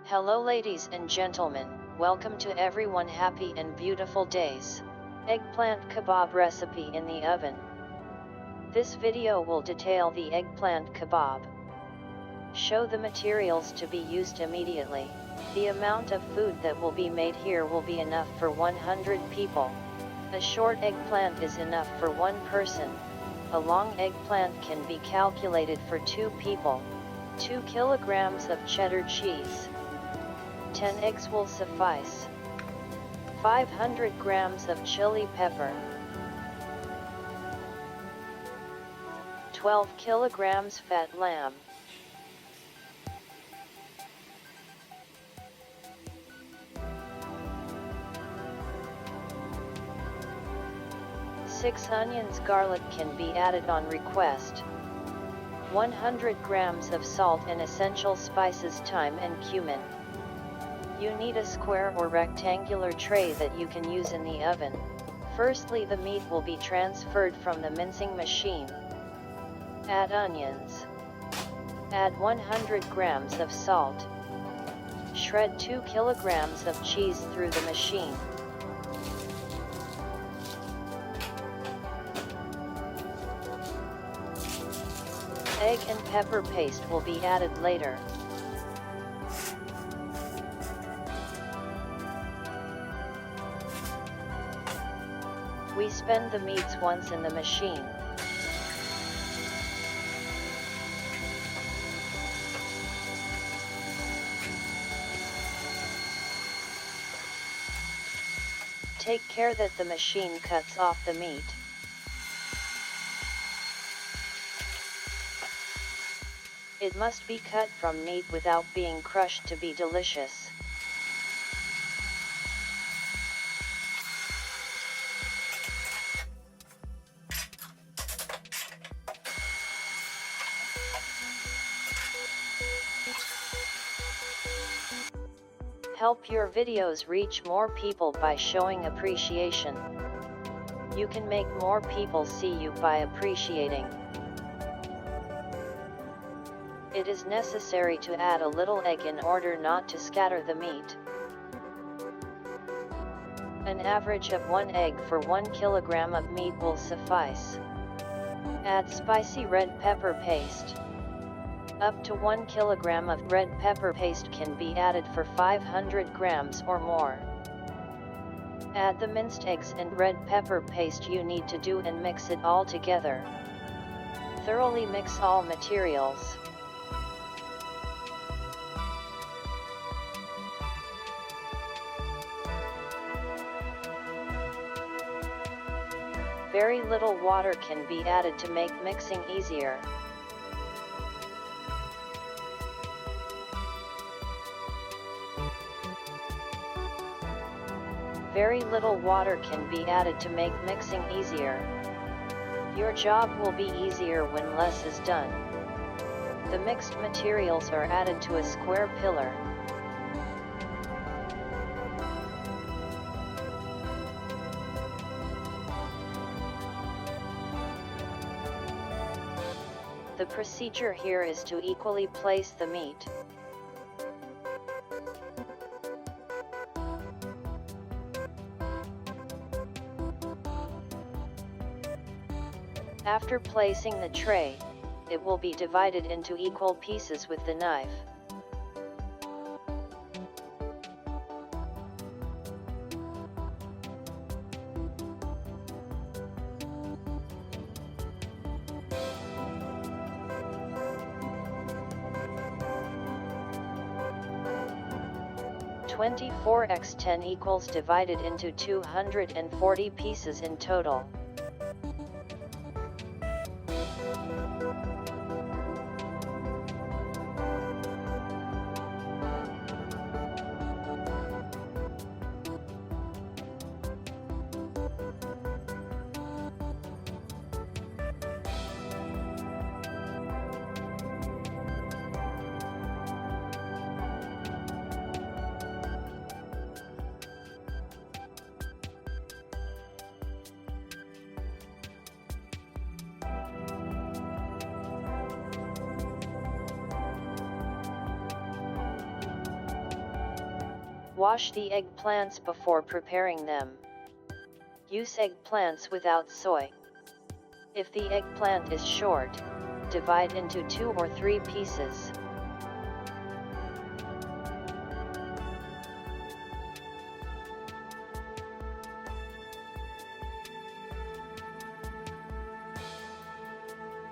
Hello ladies and gentlemen, welcome to everyone happy and beautiful days. Eggplant kebab recipe in the oven. This video will detail the eggplant kebab. Show the materials to be used immediately. The amount of food that will be made here will be enough for 100 people. A short eggplant is enough for one person. A long eggplant can be calculated for 2 people. 2 kilograms of cheddar cheese. 10 eggs will suffice. 500 grams of chili pepper. 12 kilograms fat lamb. Six onions. Garlic can be added on request. 100 grams of salt and essential spices, thyme and cumin. You need a square or rectangular tray that you can use in the oven. Firstly, the meat will be transferred from the mincing machine. Add onions. Add 100 grams of salt. Shred 2 kilograms of cheese through the machine. Egg and pepper paste will be added later. We spend the meats once in the machine. Take care that the machine cuts off the meat. It must be cut from meat without being crushed to be delicious. Help your videos reach more people by showing appreciation. You can make more people see you by appreciating. It is necessary to add a little egg in order not to scatter the meat. An average of 1 egg for 1 kilogram of meat will suffice. Add spicy red pepper paste. Up to 1 kilogram of red pepper paste can be added for 500 grams or more. Add the minced eggs and red pepper paste you need to do and mix it all together. Thoroughly mix all materials. Very little water can be added to make mixing easier. Very little water can be added to make mixing easier. Your job will be easier when less is done. The mixed materials are added to a square pillar. The procedure here is to equally place the meat. After placing the tray, it will be divided into equal pieces with the knife. (24 x 10 equals) divided into 240 pieces in total. Wash the eggplants before preparing them. Use eggplants without soy. If the eggplant is short, divide into 2 or 3 pieces.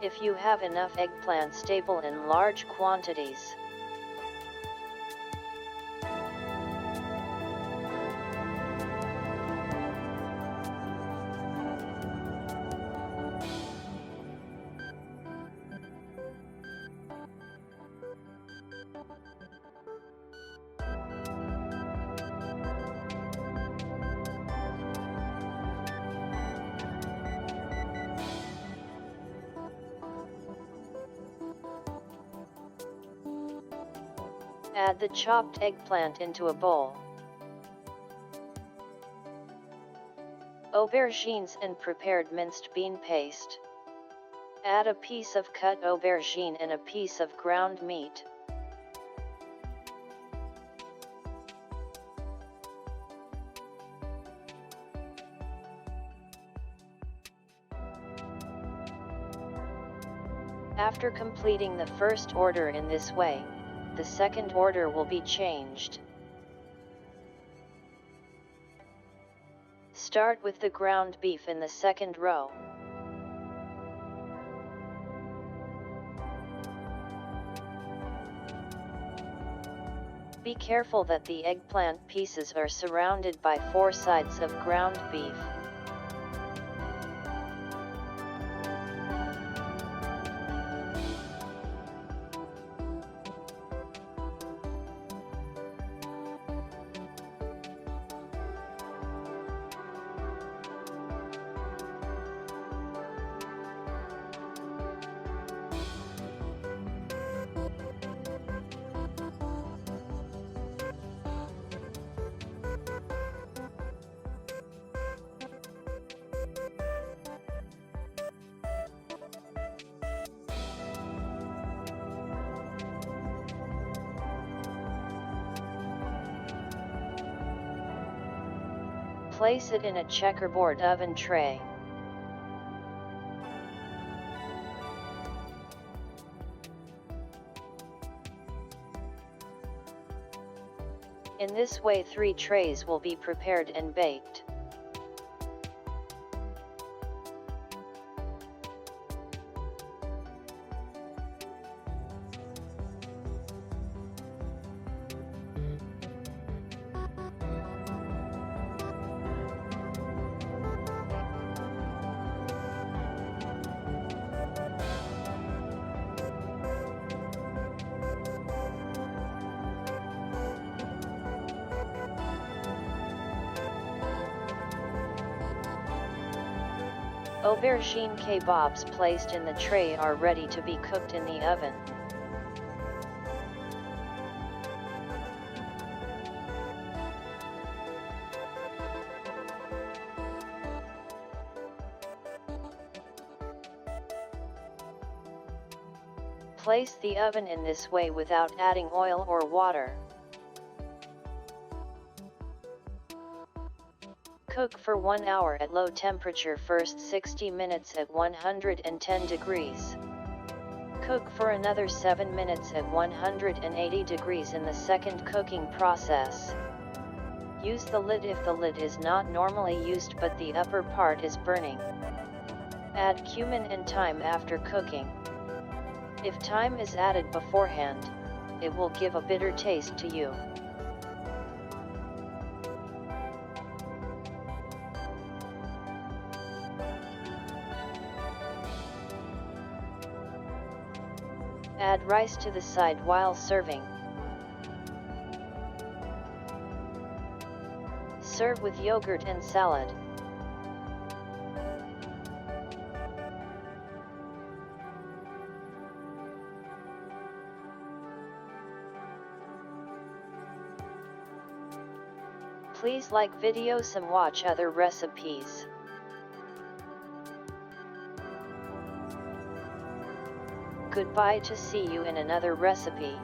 If you have enough eggplant staple in large quantities. Add the chopped eggplant into a bowl. Aubergines and prepared minced bean paste. Add a piece of cut aubergine and a piece of ground meat. After completing the first order in this way, the second order will be changed. Start with the ground beef in the second row. Be careful that the eggplant pieces are surrounded by 4 sides of ground beef. Place it in a checkerboard oven tray. In this way 3 trays will be prepared and baked. Aubergine kebabs placed in the tray are ready to be cooked in the oven. Place the oven in this way without adding oil or water. Cook for 1 hour at low temperature, first 60 minutes at 110 degrees. Cook for another 7 minutes at 180 degrees in the second cooking process. Use the lid if the lid is not normally used but the upper part is burning. Add cumin and thyme after cooking. If thyme is added beforehand, it will give a bitter taste to you. Add rice to the side while serving. Serve with yogurt and salad. Please like videos and watch other recipes. Goodbye, to see you in another recipe.